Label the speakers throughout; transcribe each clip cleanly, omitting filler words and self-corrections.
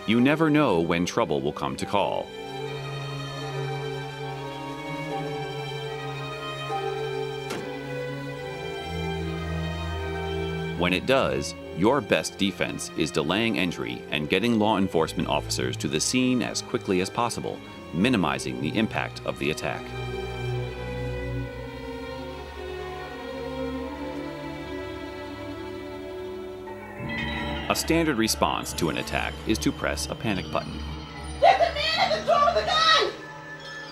Speaker 1: You never know when trouble will come to call. When it does, your best defense is delaying entry and getting law enforcement officers to the scene as quickly as possible, minimizing the impact of the attack. A standard response to an attack is to press a panic button.
Speaker 2: There's a man at the door with a gun!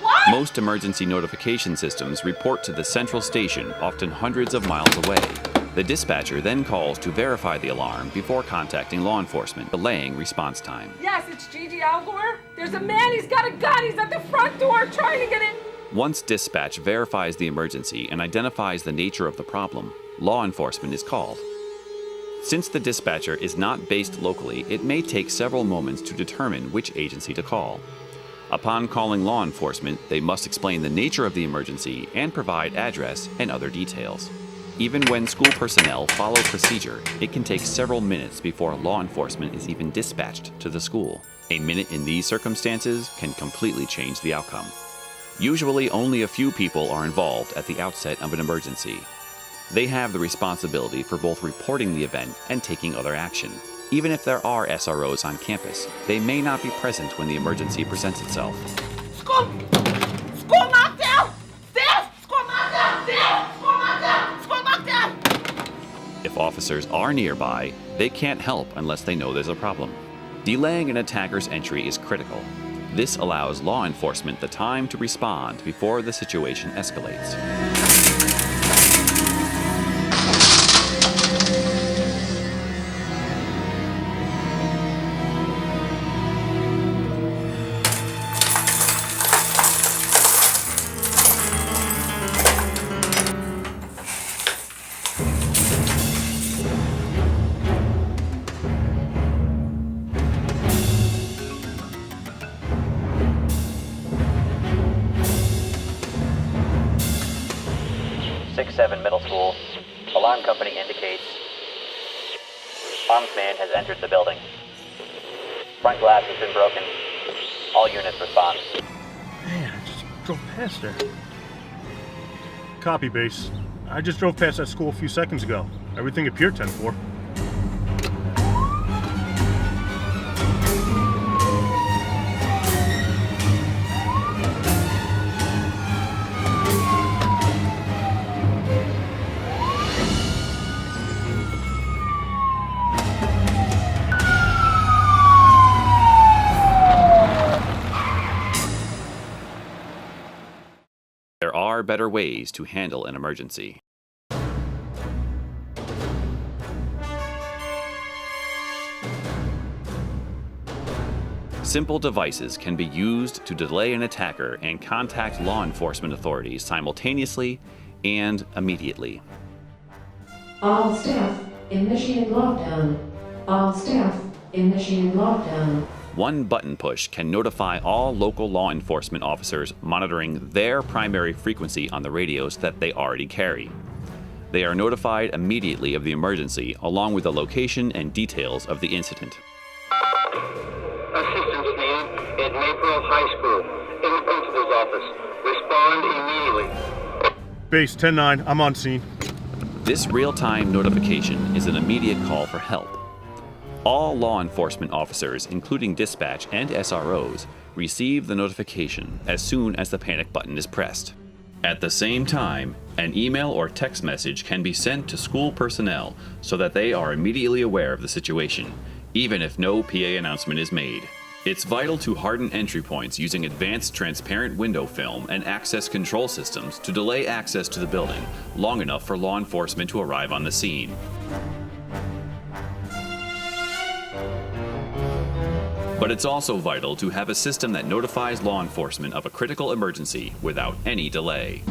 Speaker 2: What?
Speaker 1: Most emergency notification systems report to the central station, often hundreds of miles away. The dispatcher then calls to verify the alarm before contacting law enforcement, delaying response time.
Speaker 3: Yes, it's Gigi Algor. There's a man, he's got a gun, he's at the front door trying to get in.
Speaker 1: Once dispatch verifies the emergency and identifies the nature of the problem, law enforcement is called. Since the dispatcher is not based locally, it may take several moments to determine which agency to call. Upon calling law enforcement, they must explain the nature of the emergency and provide address and other details. Even when school personnel follow procedure, it can take several minutes before law enforcement is even dispatched to the school. A minute in these circumstances can completely change the outcome. Usually, only a few people are involved at the outset of an emergency. They have the responsibility for both reporting the event and taking other action. Even if there are SROs on campus, they may not be present when the emergency presents itself.
Speaker 2: School lockdown! Stairs! School lockdown! Stairs! School lockdown! School lockdown!
Speaker 1: If officers are nearby, they can't help unless they know there's a problem. Delaying an attacker's entry is critical. This allows law enforcement the time to respond before the situation escalates.
Speaker 4: Middle School. Alarm company indicates armed man has entered the building. Front glass has been broken. All units respond.
Speaker 5: Man, I just drove past there. Copy, base. I just drove past that school a few seconds ago. Everything appeared 10-4.
Speaker 1: There are better ways to handle an emergency. Simple devices can be used to delay an attacker and contact law enforcement authorities simultaneously and immediately.
Speaker 6: All staff, initiate lockdown. All staff, initiate lockdown.
Speaker 1: One button push can notify all local law enforcement officers monitoring their primary frequency on the radios that they already carry. They are notified immediately of the emergency, along with the location and details of the incident.
Speaker 7: Assistance needed at Maypearl High School, in the principal's office. Respond immediately.
Speaker 5: Base 10-9, I'm on scene.
Speaker 1: This real-time notification is an immediate call for help. All law enforcement officers, including dispatch and SROs, receive the notification as soon as the panic button is pressed. At the same time, an email or text message can be sent to school personnel so that they are immediately aware of the situation, even if no PA announcement is made. It's vital to harden entry points using advanced transparent window film and access control systems to delay access to the building long enough for law enforcement to arrive on the scene. But it's also vital to have a system that notifies law enforcement of a critical emergency without any delay.